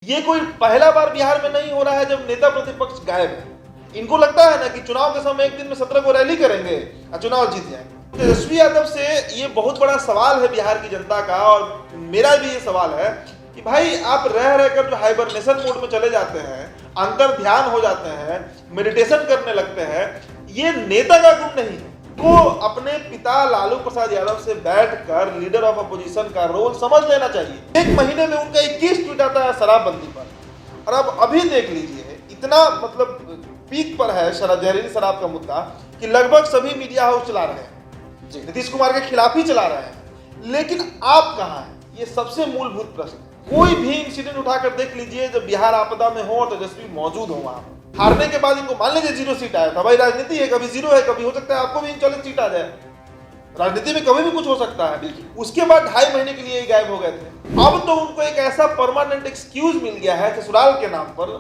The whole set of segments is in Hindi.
ये कोई पहला बार बिहार में नहीं हो रहा है जब नेता प्रतिपक्ष गायब है। इनको लगता है ना कि चुनाव के समय एक दिन में 17 को रैली करेंगे और चुनाव जीत जाएंगे। तेजस्वी यादव से ये बहुत बड़ा सवाल है बिहार की जनता का, और मेरा भी ये सवाल है कि भाई आप रह रहकर जो हाइबरनेशन मोड में चले जाते हैं, अंतर ध्यान हो जाते हैं, मेडिटेशन करने लगते हैं, ये नेता का गुण नहीं है। तो अपने पिता लालू प्रसाद यादव से बैठकर लीडर ऑफ अपोजिशन का रोल समझ लेना चाहिए। एक महीने में उनका 21 ट्वीट आता है शराबबंदी पर, और अब अभी देख लीजिए इतना मतलब पीक पर है जहरीली शराब का मुद्दा कि लगभग सभी मीडिया हाउस चला रहे हैं, नीतीश कुमार के खिलाफ ही चला रहे हैं। लेकिन आप कहाँ हैं, ये सबसे मूलभूत प्रश्न। कोई भी इंसिडेंट उठाकर देख लीजिए जब बिहार आपदा में हो और तेजस्वी मौजूद हो वहां। हारने के बाद इनको मान लीजिए 0 सीट आया था, भाई राजनीति है, कभी 0 है, कभी हो सकता है आपको भी 40 सीट आ जाए, राजनीति में कभी भी कुछ हो सकता है। उसके बाद 2.5 महीने के लिए गायब हो गए थे। अब तो उनको एक ऐसा परमानेंट एक्सक्यूज मिल गया है ससुराल के नाम पर।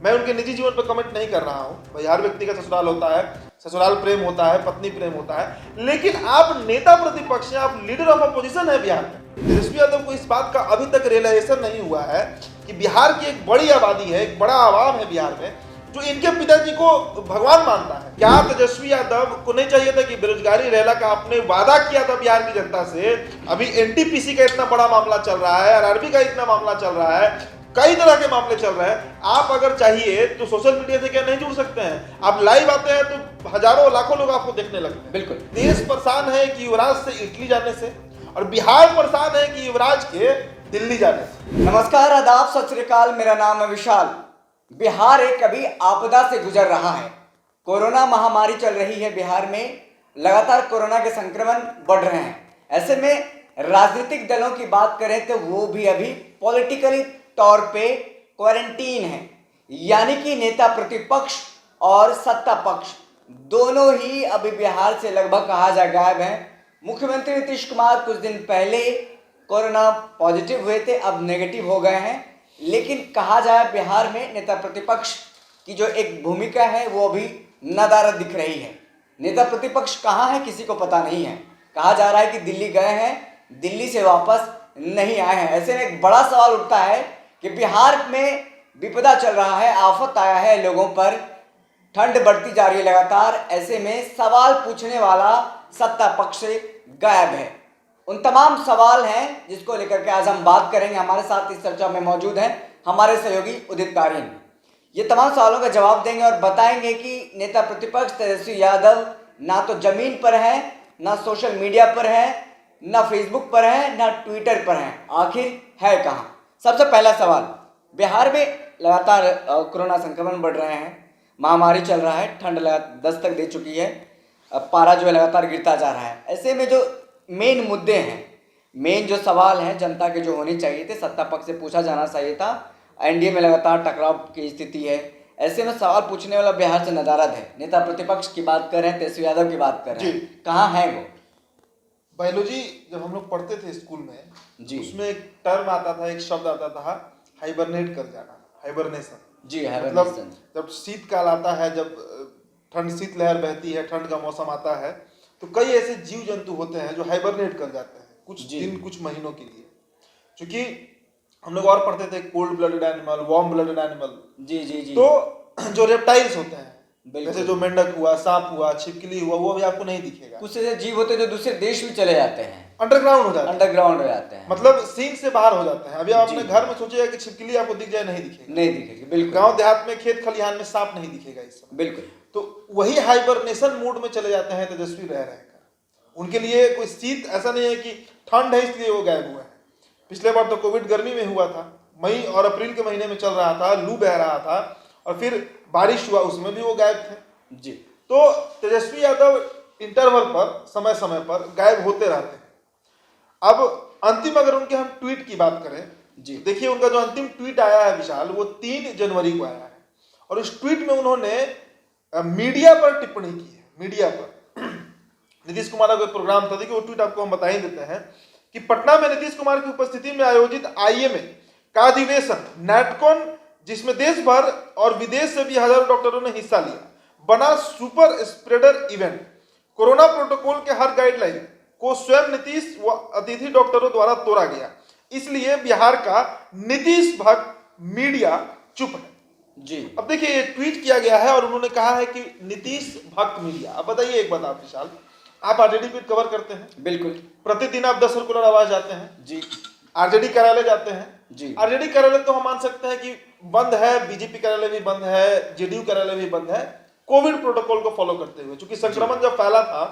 मैं उनके निजी जीवन पर कमेंट नहीं कर रहा हूं, भाई हर व्यक्ति का ससुराल होता है, ससुराल प्रेम होता है, पत्नी प्रेम होता है, लेकिन आप नेता प्रतिपक्ष हैं, आप लीडर ऑफ अपोजिशन है बिहार में। तेजस्वी यादव को इस बात का अभी तक रियलाइजेशन नहीं हुआ है कि बिहार की एक बड़ी आबादी है, एक बड़ा आवाम है बिहार में जो इनके पिताजी को भगवान मानता है। क्या तेजस्वी यादव को नहीं चाहिए था कि बेरोजगारी रेला का आपने वादा किया था बिहार की जनता से, अभी एनटीपीसी का इतना बड़ा मामला चल रहा है, आरआरबी का इतना मामला चल रहा है, कई तरह के मामले चल रहे हैं, आप अगर चाहिए तो सोशल मीडिया से क्या नहीं जुड़ सकते हैं? आप लाइव आते हैं तो हजारों लाखों लोग आपको देखने लगते हैं। बिल्कुल। देश परेशान है कि युवराज से इटली जाने से, और बिहार परेशान है कि युवराज के दिल्ली जाने से। नमस्कार, आदाब, सत श्री अकाल, मेरा नाम है विशाल। बिहार एक अभी आपदा से गुजर रहा है। कोरोना महामारी चल रही है बिहार में, लगातार कोरोना के संक्रमण बढ़ रहे हैं। ऐसे में राजनीतिक दलों की बात करें तो वो भी अभी पॉलिटिकली तौर पे क्वारंटीन है, यानी कि नेता प्रतिपक्ष और सत्ता पक्ष दोनों ही अभी बिहार से लगभग कहा जाए गायब हैं। मुख्यमंत्री नीतीश कुमार कुछ दिन पहले कोरोना पॉजिटिव हुए थे, अब नेगेटिव हो गए हैं, लेकिन कहा जाए बिहार में नेता प्रतिपक्ष की जो एक भूमिका है वो अभी नदारद दिख रही है। नेता प्रतिपक्ष कहाँ है किसी को पता नहीं है। कहा जा रहा है कि दिल्ली गए हैं, दिल्ली से वापस नहीं आए हैं। ऐसे में एक बड़ा सवाल उठता है कि बिहार में विपदा चल रहा है, आफत आया है लोगों पर, ठंड बढ़ती जा रही है लगातार। ऐसे में सवाल पूछने वाला सत्ता पक्ष से गायब है। उन तमाम सवाल हैं जिसको लेकर के आज हम बात करेंगे। हमारे साथ इस चर्चा में मौजूद हैं हमारे सहयोगी उदित कारीन। ये तमाम सवालों का जवाब देंगे और बताएंगे कि नेता प्रतिपक्ष तेजस्वी यादव ना तो जमीन पर है, ना सोशल मीडिया पर है, ना फेसबुक पर है, ना ट्विटर पर है, आखिर है कहाँ। सबसे पहला सवाल, बिहार में लगातार कोरोना संक्रमण बढ़ रहे हैं, महामारी चल रहा है, ठंड दस्तक दे चुकी है, पारा जो है लगातार गिरता जा रहा है। ऐसे में जो मेन मुद्दे हैं, मेन जो सवाल हैं जनता के जो होने चाहिए थे, सत्ता पक्ष से पूछा जाना चाहिए था। एनडीए में लगातार टकराव की स्थिति है। ऐसे में सवाल पूछने वाला बिहार से नदारद है। नेता प्रतिपक्ष की बात कर रहे हैं, तेजस्वी यादव की बात कर रहे हैं, कहाँ है वो? बायोलॉजी जब हम लोग पढ़ते थे स्कूल में जी, उसमें एक टर्म आता था, एक शब्द आता था, हाइबरनेट कर जाना, हाइबरनेशन। जी, मतलब जब शीतकाल आता है, जब ठंड शीतलहर बहती है, ठंड का मौसम आता है, तो कई ऐसे जीव जंतु होते हैं जो हाइबरनेट कर जाते हैं कुछ दिन, कुछ महीनों के लिए। क्योंकि हम लोग और पढ़ते थे cold blooded animal, warm blooded animal. जी जी जी। तो जो रेप्टाइल्स होते हैं, जैसे जो मेंढक हुआ, सांप हुआ, छिपकली हुआ, वो अभी आपको नहीं दिखेगा। कुछ ऐसे जीव होते हैं जो दूसरे देश में चले जाते हैं, अंडरग्राउंड हो जाते हैं, अंडरग्राउंड हो जाते हैं, मतलब सीन से बाहर हो जाते हैं। अभी आप अपने घर में सोचिएगा कि छिपकली आपको दिख जाए, नहीं दिखेगा, नहीं दिखेगी। बिल्कुल। गांव देहात में खेत खलिहान में सांप नहीं दिखेगा इस समय। बिल्कुल। तो वही हाइबरनेशन मोड में चले जाते हैं तेजस्वी रह रहकर। उनके लिए कोई शीत ऐसा नहीं है कि ठंड है इसलिए वो गायब हुआ है। पिछले बार तो कोविड गर्मी में हुआ था, मई और अप्रैल के महीने में चल रहा था, लू बह रहा था, और फिर बारिश हुआ, उसमें भी वो गायब थे। जी। तो तेजस्वी यादव इंटरवल पर, समय समय पर गायब होते रहते हैं। अब अंतिम अगर उनके हम ट्वीट की बात करें जी, देखिए उनका जो अंतिम ट्वीट आया है विशाल, वो 3 जनवरी को आया है, और इस ट्वीट में उन्होंने मीडिया पर टिप्पणी की है। मीडिया पर नीतीश कुमार का कोई प्रोग्राम था, देखिए वो ट्वीट आपको हम बता ही देते हैं कि पटना में नीतीश कुमार की उपस्थिति में आयोजित आईएमए का अधिवेशन नेटकॉन, जिसमें देश भर और विदेश से भी हजारों डॉक्टरों ने हिस्सा लिया, बना super spreader event. Corona protocol के हर गाइडलाइन को स्वयं नीतीश व अतिथि डॉक्टरों द्वारा तोड़ा गया, इसलिए बिहार का नीतीश भक्त मीडिया चुप है। जी। अब देखिए, ट्वीट किया गया है और उन्होंने कहा है कि नीतीश भक्त मीडिया। अब बताइए एक बात आप विशाल, आप आरजेडी पे कवर करते हैं, बिल्कुल। प्रतिदिन आप 10 सर्कुलर आवाज जाते हैं जी। आरजेडी कार्यालय जाते हैं जी। आरजेडी कार्यालय तो हम मान सकते हैं कि बंद है, बीजेपी कार्यालय भी बंद है, जेडीयू कार्यालय भी बंद है, कोविड प्रोटोकॉल को फॉलो करते हुए। क्योंकि संक्रमण जब फैला था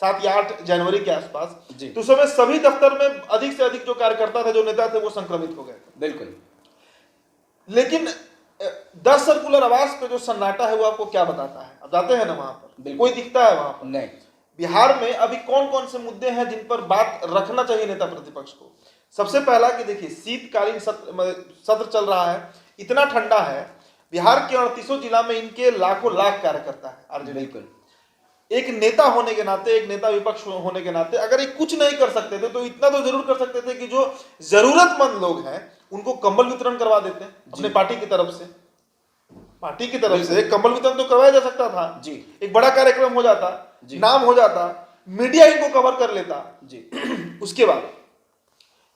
7 या 8 जनवरी के आसपास, तो उस समय सभी दफ्तर में अधिक से अधिक जो कार्यकर्ता थे, जो नेता थे, वो संक्रमित हो गए थे। बिल्कुल। लेकिन 10 सर्कुलर आवास पे जो सन्नाटा है वो आपको क्या बताता है? अब जाते हैं ना वहां पर, कोई दिखता है वहां पर? नहीं। बिहार में अभी कौन कौन से मुद्दे हैं जिन पर बात रखना चाहिए नेता प्रतिपक्ष को? सबसे पहला कि देखिए, शीतकालीन सत्र चल रहा है, इतना ठंडा है, बिहार के 38 जिला में इनके लाखों लाख कार्यकर्ता है आरजेडी। बिल्कुल। एक नेता होने के नाते, एक नेता विपक्ष होने के नाते, अगर ये कुछ नहीं कर सकते थे तो इतना तो जरूर कर सकते थे कि जो जरूरतमंद लोग हैं उनको कंबल वितरण करवा देते हैं अपने पार्टी की तरफ से। पार्टी की तरफ से कंबल वितरण तो करवाया जा सकता था जी। एक बड़ा कार्यक्रम हो जाता, नाम हो जाता, मीडिया इनको कवर कर लेता जी। उसके बाद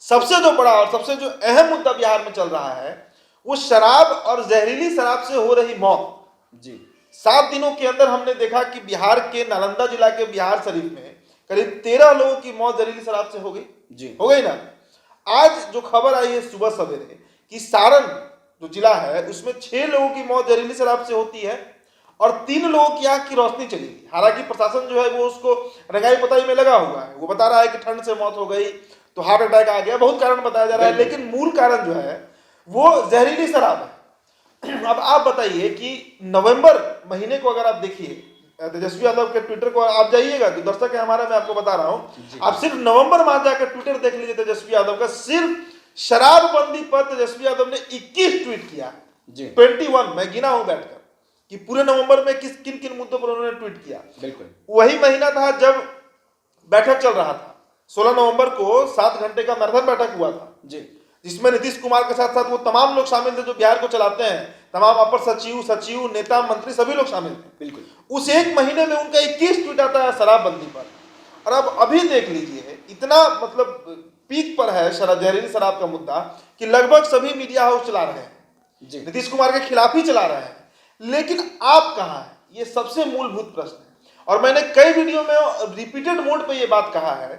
सबसे जो बड़ा और सबसे जो अहम मुद्दा बिहार में चल रहा है वो शराब और जहरीली शराब से हो रही मौत जी। 7 दिनों के अंदर हमने देखा कि बिहार के नालंदा जिला के बिहार शरीफ में करीब 13 लोगों की मौत जहरीली शराब से हो गई जी। हो गई ना। आज जो खबर आई है सुबह सवेरे कि सारण जो जिला है उसमें 6 लोगों की मौत जहरीली शराब से होती है और 3 लोगों की आंख की रोशनी चली गई। हालांकि प्रशासन जो है वो उसको रंगाई पताई में लगा हुआ है, वो बता रहा है कि ठंड से मौत हो गई, तो हार्ट अटैक आ गया, बहुत कारण बताया जा रहा है, लेकिन मूल कारण जो है वो जहरीली शराब है। अब आप बताइए कि नवंबर महीने को अगर आप देखिए, तेजस्वी यादव के ट्विटर को आप जाइएगा, जो दर्शक है हमारा, मैं आपको बता रहा हूं, आप सिर्फ नवंबर माह जाकर ट्विटर देख लीजिए तेजस्वी यादव का, सिर्फ शराबबंदी पर तेजस्वी यादव ने 21 ट्वीट किया। 21 मैं गिना हूं बैठकर कि पूरे नवंबर में किन किन मुद्दों पर उन्होंने ट्वीट किया। बिल्कुल वही महीना था जब बैठक चल रहा था, 16 नवंबर को 7 घंटे का मैराथन बैठक हुआ था जी, जिसमें नीतीश कुमार के साथ साथ वो तमाम लोग शामिल थे जो बिहार को चलाते हैं, तमाम अपर सचिव, नेता, मंत्री, सभी लोग शामिल थे। बिल्कुल उस एक महीने में उनका 21 ट्वीट आता है शराबबंदी पर। और अब अभी देख लीजिए, इतना मतलब पीक पर है जहरीली शराब का मुद्दा कि लगभग सभी मीडिया हाउस चला रहे हैं, नीतीश कुमार के खिलाफ ही चला रहे हैं। लेकिन आप कहां हैं, ये सबसे मूलभूत प्रश्न है। और मैंने कई वीडियो में रिपीटेड मोड पे ये बात कहा है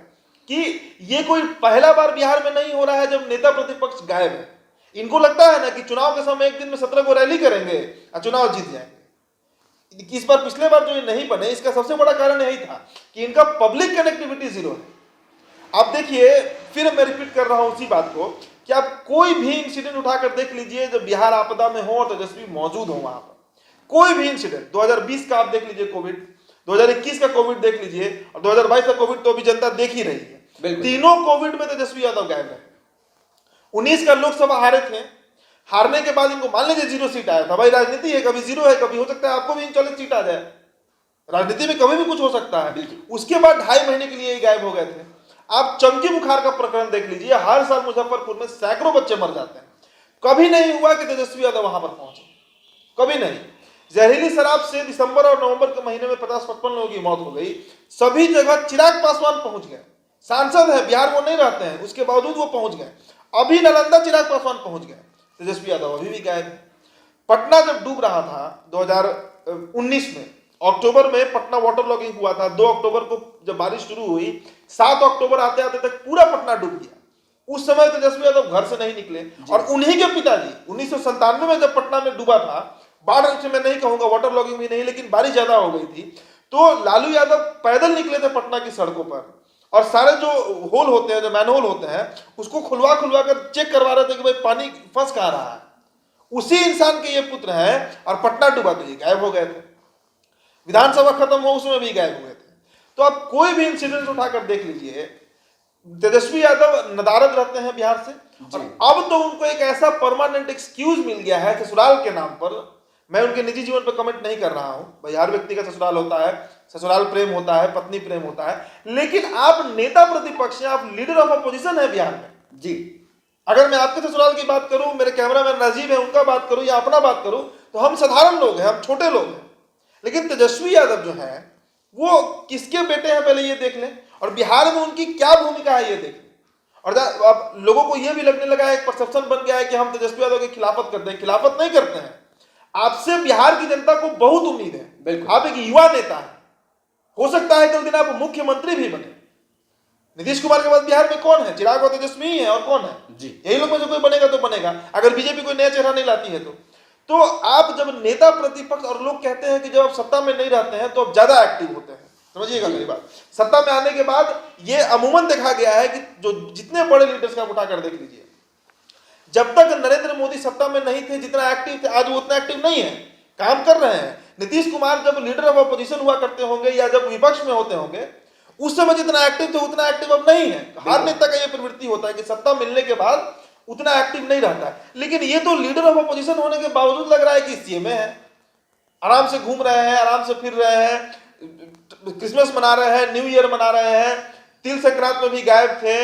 कि ये कोई पहला बार बिहार में नहीं हो रहा है जब नेता प्रतिपक्ष गायब है। इनको लगता है ना कि चुनाव के समय एक दिन में 17 को रैली करेंगे और चुनाव जीत जाएंगे। इस बार पिछले बार जो ये नहीं बने, इसका सबसे बड़ा कारण यही था कि इनका पब्लिक कनेक्टिविटी जीरो है। आप देखिए, फिर मैं रिपीट कर रहा हूं उसी बात को कि आप कोई भी इंसिडेंट उठाकर देख लीजिए जब बिहार आपदा में हो और तेजस्वी मौजूद हो वहां पर। कोई भी इंसिडेंट, 2020 का आप देख लीजिए कोविड, 2021 का कोविड देख लीजिए और 2022 का कोविड तो अभी जनता देख ही रही है। तीनों कोविड में तेजस्वी यादव गायब रहे। 19 का लोकसभा हारे थे, हारने के बाद इनको मान लीजिए 0 सीट आया था। भाई राजनीति है, कभी 0 है, कभी हो सकता है आपको भी 39 सीट आ जाए, राजनीति में कभी भी कुछ हो सकता है। उसके बाद 2.5 महीने के लिए ही गायब हो गए थे। आप चमकी बुखार का प्रकरण देख लीजिए, हर साल मुजफ्फरपुर में सैकड़ों बच्चे मर जाते हैं, कभी नहीं हुआ कि तेजस्वी यादव वहां पर पहुंचे, कभी नहीं। जहरीली शराब से दिसंबर और नवंबर के महीने में 50-55 लोगों की मौत हो गई। सभी जगह चिराग पासवान पहुंच गए, सांसद है बिहार, वो नहीं रहते हैं, उसके बावजूद वो पहुंच गए। अभी नालंदा चिराग पासवान पहुंच गए, तेजस्वी यादव अभी भी गायब है। पटना जब डूब रहा था 2019 में, अक्टूबर में पटना वाटर लॉगिंग हुआ था, 2 अक्टूबर को जब बारिश शुरू हुई, 7 अक्टूबर आते आते तक पूरा पटना डूब गया। उस समय तेजस्वी यादव घर से नहीं निकले और उन्हीं के पिताजी 1997 में जब पटना में डूबा था, बाढ़ से मैं नहीं कहूंगा, वाटर लॉगिंग भी नहीं, लेकिन बारिश ज्यादा हो गई थी, तो लालू यादव पैदल निकले थे पटना की सड़कों पर और सारे जो होल होते हैं, जो मैनहोल होते हैं, उसको खुलवा कर चेक करवा रहे थे कि भाई पानी फंस कहां रहा है। उसी इंसान के ये पुत्र हैं और पटना डूबा तो ये गायब हो गए थे। विधानसभा खत्म हो उसमें भी गायब हुए थे। तो आप कोई भी इंसिडेंट उठाकर देख लीजिए, तेजस्वी यादव नदारद रहते हैं बिहार से और अब तो उनको एक ऐसा परमानेंट एक्सक्यूज मिल गया है ससुराल के नाम पर। मैं उनके निजी जीवन पर कमेंट नहीं कर रहा हूं भाई, हर व्यक्ति का ससुराल होता है, ससुराल प्रेम होता है, पत्नी प्रेम होता है, लेकिन आप नेता प्रतिपक्ष हैं, आप लीडर ऑफ अपोजिशन है बिहार में जी। अगर मैं आपके ससुराल की बात करूं, मेरे कैमरामैन राजीव है उनका बात करूं या अपना बात करूं, तो हम साधारण लोग हैं, हम छोटे लोग हैं। लेकिन तेजस्वी यादव जो है वो किसके बेटे हैं पहले ये देख लें और बिहार में उनकी क्या भूमिका है ये देख लें। और अब लोगों को यह भी लगने लगा है, एक परसेप्शन बन गया है कि हम तेजस्वी यादव की खिलाफत करते हैं। खिलाफत नहीं करते हैं, आपसे बिहार की जनता को बहुत उम्मीद है। आप एक युवा नेता है, हो सकता है कल दिन आप मुख्यमंत्री भी बने। नीतीश कुमार के बाद बिहार में कौन है? चिराग और तेजस्वी ही है, और कौन है? जी, यही लोग में से कोई बनेगा तो बनेगा, अगर बीजेपी कोई नया चेहरा नहीं लाती है तो आप जब नेता प्रतिपक्ष, और लोग कहते हैं कि जब आप सत्ता में नहीं रहते हैं तो आप ज्यादा एक्टिव होते हैं। समझिएगा मेरी बात, सत्ता में आने के बाद ये अमूमन देखा गया है कि जो जितने बड़े लीडर्स का उठाकर देख लीजिए, जब तक नरेंद्र मोदी सत्ता में नहीं थे जितना एक्टिव थे, आज वो उतना एक्टिव नहीं है, काम कर रहे हैं। नीतीश कुमार जब लीडर ऑफ अपोजिशन हुआ करते होंगे या जब विपक्ष में होते होंगे, उस समय जितना एक्टिव थे उतना एक्टिव अब नहीं है। हर नेता का यह प्रवृत्ति होता है कि सत्ता मिलने के बाद उतना एक्टिव नहीं रहता है। लेकिन ये तो लीडर ऑफ अपोजिशन होने के बावजूद लग रहा है कि सीएमए है, आराम से घूम रहे हैं, आराम से फिर रहे हैं, क्रिसमस मना रहे हैं, न्यू ईयर मना रहे हैं, तिल संक्रांत में भी गायब थे,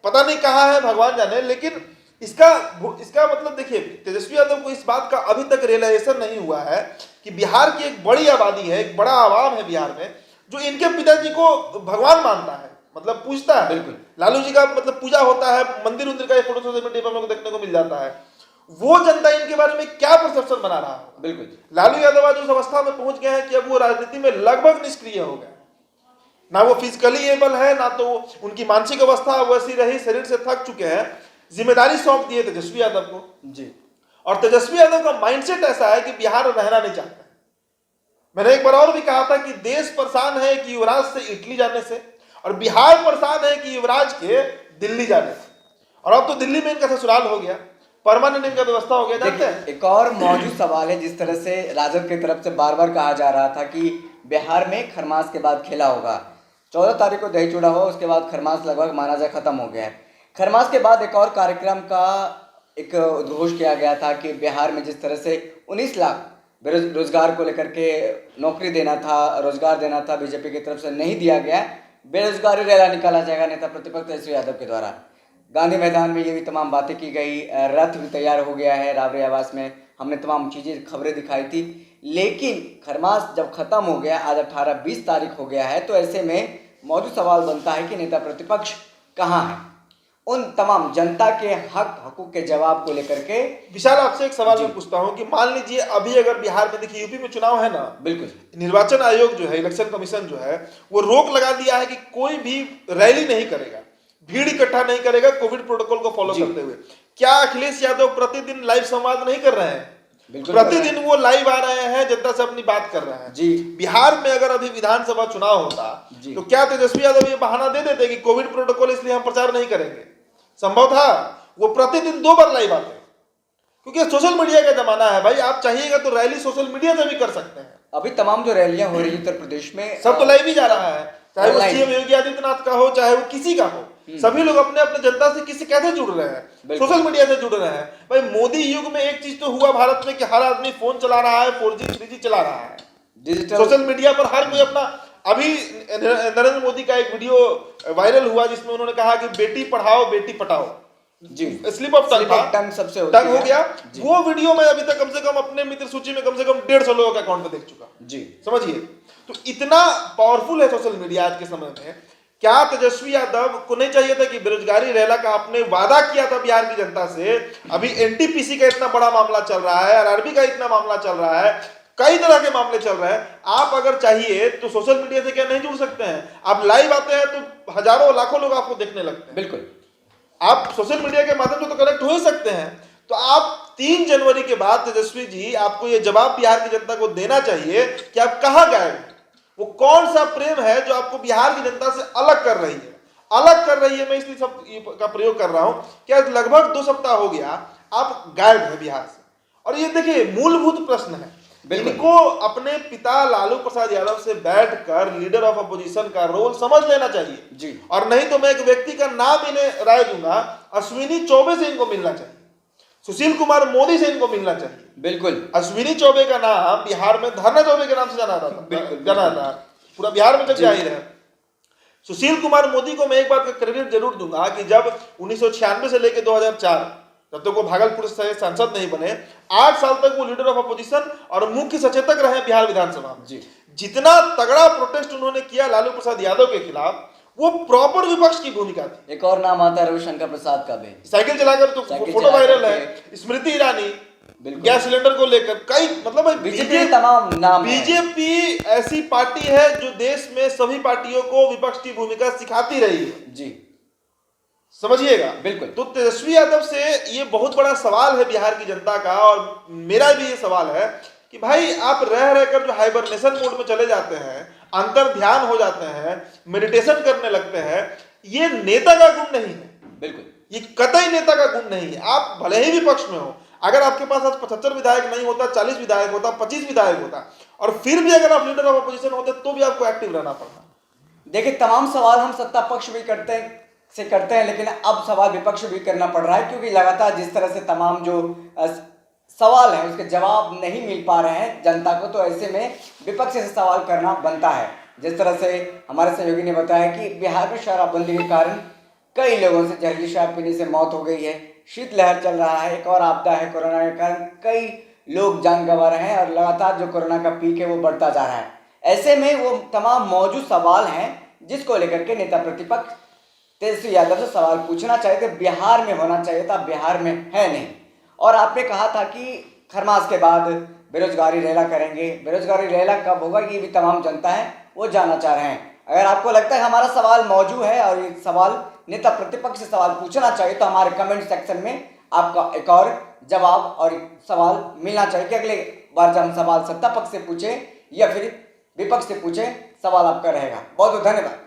पता नहीं कहाँ है भगवान जाने। लेकिन इसका मतलब देखिए, तेजस्वी यादव को इस बात का अभी तक रियलाइजेशन नहीं हुआ है कि बिहार की एक बड़ी आबादी है, एक बड़ा आवाम है बिहार में, जो इनके पिताजी को भगवान मानता है, मतलब पूजता है। बिल्कुल, लालू जी का मतलब पूजा होता है, मंदिर उंदिर का फोटो सोशल मीडिया पर देखने को मिल जाता है। वो जनता इनके बारे में क्या परसेप्शन बना रहा है? बिल्कुल, लालू यादव आज उस अवस्था में पहुंच गए हैं कि अब वो राजनीति में लगभग निष्क्रिय हो गए। ना वो फिजिकली एबल है, ना तो उनकी मानसिक अवस्था वैसी रही, शरीर से थक चुके हैं। जिम्मेदारी सौंप दिए तेजस्वी यादव को जी, और तेजस्वी यादव का माइंडसेट ऐसा है कि बिहार में रहना नहीं चाहता। मैंने एक बार और भी कहा था कि देश परेशान है कि युवराज से इटली जाने से, और बिहार परेशान है कि युवराज के दिल्ली जाने से। और अब तो दिल्ली में इनका ससुराल हो गया, परमानेंट इनका व्यवस्था हो गया। जानते हैं, एक और मौजूद सवाल है, जिस तरह से राजद की तरफ से बार बार कहा जा रहा था कि बिहार में खरमास के बाद खेला होगा, 14 तारीख को दही चूड़ा हुआ, उसके बाद खरमास लगभग माना जाए खत्म हो गया है। खरमास के बाद एक और कार्यक्रम का एक उद्घोष किया गया था कि बिहार में जिस तरह से 19 लाख बेरोजगार को लेकर के नौकरी देना था, रोजगार देना था, बीजेपी की तरफ से नहीं दिया गया। बेरोजगारी रैली निकाला जाएगा नेता प्रतिपक्ष तेजस्वी यादव के द्वारा। गांधी मैदान में ये भी तमाम बातें की गई, रथ भी तैयार हो गया है राबड़ी आवास में, हमने तमाम चीज़ें खबरें दिखाई थी। लेकिन खरमास जब खत्म हो गया, आज 18-20 तारीख हो गया है, तो ऐसे में मौजूद सवाल बनता है कि नेता प्रतिपक्ष कहाँ है? उन तमाम जनता के हकूक के जवाब को लेकर के विशाल आपसे एक सवाल मैं पूछता हूं कि मान लीजिए अभी अगर बिहार में, देखिए यूपी में चुनाव है ना, बिल्कुल, निर्वाचन आयोग जो है, इलेक्शन कमीशन जो है, वो रोक लगा दिया है कि कोई भी रैली नहीं करेगा, भीड़ इकट्ठा नहीं करेगा, कोविड प्रोटोकॉल को फॉलो करते हुए। क्या अखिलेश यादव प्रतिदिन लाइव संवाद नहीं कर रहे हैं? प्रतिदिन वो लाइव आ रहे हैं, जनता से अपनी बात कर रहे हैं जी। बिहार में अगर अभी विधानसभा चुनाव होता तो क्या तेजस्वी यादव ये बहाना दे देते कि कोविड प्रोटोकॉल इसलिए हम प्रचार नहीं करेंगे? संभव था? वो प्रतिदिन 2 बार लाइव आते, क्योंकि सोशल मीडिया का जमाना है भाई। आप चाहिएगा तो रैली सोशल मीडिया से भी कर सकते हैं। अभी तमाम जो रैलियां हो रही है उत्तर प्रदेश में, सब तो लाइव ही जा रहा है, चाहे वो सीएम योगी आदित्यनाथ का हो, चाहे वो किसी का हो। सभी लोग अपने अपने जनता से किसी कैसे जुड़ रहे हैं? सोशल मीडिया से जुड़ रहे हैं भाई। मोदी युग में एक चीज तो हुआ भारत में कि हर आदमी फोन चला रहा है, 4G 3G चला रहा है, डिजिटल सोशल मीडिया पर हर कोई अपना। अभी नरेंद्र मोदी का एक वीडियो वायरल हुआ जिसमें उन्होंने कहा कि बेटी पढ़ाओ बेटी पटाओ जी, स्लिप ऑफ टंग सबसे टंग हो गया। वो वीडियो मैं अभी तक कम से कम अपने मित्र सूची में कम से कम 150 लोगों के अकाउंट पे देख चुका जी। समझिए, तो इतना पावरफुल है सोशल मीडिया आज के समय में। क्या तेजस्वी यादव को नहीं चाहिए था कि बेरोजगारी रैला का आपने वादा किया था बिहार की जनता से? अभी एनटीपीसी का इतना बड़ा मामला चल रहा है, आरआरबी का इतना मामला चल रहा है, कई तरह के मामले चल रहे हैं। आप अगर चाहिए तो सोशल मीडिया से क्या नहीं जुड़ सकते हैं? आप लाइव आते हैं तो हजारों लाखों लोग आपको देखने लगते हैं। बिल्कुल, आप सोशल मीडिया के माध्यम से तो कनेक्ट हो ही सकते हैं। तो आप 3 जनवरी के बाद तेजस्वी जी, आपको ये जवाब बिहार की जनता को देना चाहिए कि आप कहां गए। वो कौन सा प्रेम है जो आपको बिहार की जनता से अलग कर रही है? अलग कर रही है, मैं इसलिए शब्द का प्रयोग कर रहा हूं कि आज लगभग 2 सप्ताह हो गया आप गायब है बिहार से। और ये देखिए मूलभूत प्रश्न है, इनको अपने पिता लालू प्रसाद यादव से बैठकर लीडर ऑफ अपोजिशन का रोल समझ लेना चाहिए जी। और नहीं तो मैं एक व्यक्ति का नाम इन्हें राय दूंगा, अश्विनी चौबे से इनको मिलना चाहिए, सुशील कुमार मोदी से इनको मिलना चाहिए। बिल्कुल, अश्विनी चौबे का नाम बिहार में धरना चौबे के नाम से जाना था, पूरा बिहार में जब जाहिर है। सुशील कुमार मोदी को मैं एक बात का क्रेडिट जरूर दूंगा कि जब 1996 से लेकर 2004 जब तक वो भागलपुर से सांसद नहीं बने, 8 साल तक वो लीडर ऑफ अपोजिशन और मुख्य सचेतक रहे बिहार विधानसभा में। जितना तगड़ा प्रोटेस्ट उन्होंने किया लालू प्रसाद यादव के खिलाफ, वो प्रॉपर विपक्ष की भूमिका थी। एक और नाम आता है रविशंकर प्रसाद का भी, साइकिल चलाकर तो साइकिल फोटो चला वायरल करके। है। स्मृति ईरानी बिल्कुल। गैस सिलेंडर को लेकर कई मतलब बीजेपी के तमाम नाम हैं। बीजेपी ऐसी पार्टी है जो देश में सभी पार्टियों को विपक्ष की भूमिका सिखाती रही है जी, समझिएगा। बिल्कुल। तो तेजस्वी यादव से ये बहुत बड़ा सवाल है बिहार की जनता का, और मेरा भी ये सवाल है कि भाई आप रह रहकर जो हाइबरनेशन मोड में चले जाते हैं, अंतर ध्यान हो जाते हैं, मेडिटेशन करने लगते हैं, ये नेता का गुण नहीं है। बिल्कुल, ये कतई नेता का गुण नहीं है। आप भले ही विपक्ष में हो, अगर आपके पास आज 75 विधायक नहीं होता, 40 विधायक होता, 25 विधायक होता, और फिर भी अगर आप लीडर ऑफ अपोजिशन होते तो भी आपको एक्टिव रहना पड़ता। देखिए तमाम सवाल हम सत्ता पक्ष भी करते हैं, लेकिन अब सवाल विपक्ष भी करना पड़ रहा है, क्योंकि लगातार जिस तरह से तमाम जो सवाल है उसके जवाब नहीं मिल पा रहे हैं जनता को, तो ऐसे में विपक्ष से सवाल करना बनता है। जिस तरह से हमारे सहयोगी ने बताया कि बिहार में शराबबंदी के कारण कई लोगों से जहरीली शराब पीने से मौत हो गई है, शीतलहर चल रहा है, एक और आपदा है कोरोना के कारण, कई लोग जान गंवा रहे हैं, और लगातार जो कोरोना का पीक है वो बढ़ता जा रहा है। ऐसे में वो तमाम मौजूद सवाल हैं जिसको लेकर के नेता प्रतिपक्ष तेजस्वी यादव से सवाल पूछना चाहिए थे, बिहार में होना चाहिए था, बिहार में है नहीं। और आपने कहा था कि खरमास के बाद बेरोजगारी रैला करेंगे, बेरोजगारी रैला कब होगा ये भी तमाम जनता है वो जानना चाह रहे हैं। अगर आपको लगता है हमारा सवाल मौजूद है और ये सवाल नेता प्रतिपक्ष से सवाल पूछना चाहिए, तो हमारे कमेंट सेक्शन में आपका एक और जवाब और सवाल मिलना चाहिए कि अगले बार जब हम सवाल सत्ता पक्ष से पूछें या फिर विपक्ष से पूछें, सवाल आपका रहेगा। बहुत बहुत धन्यवाद।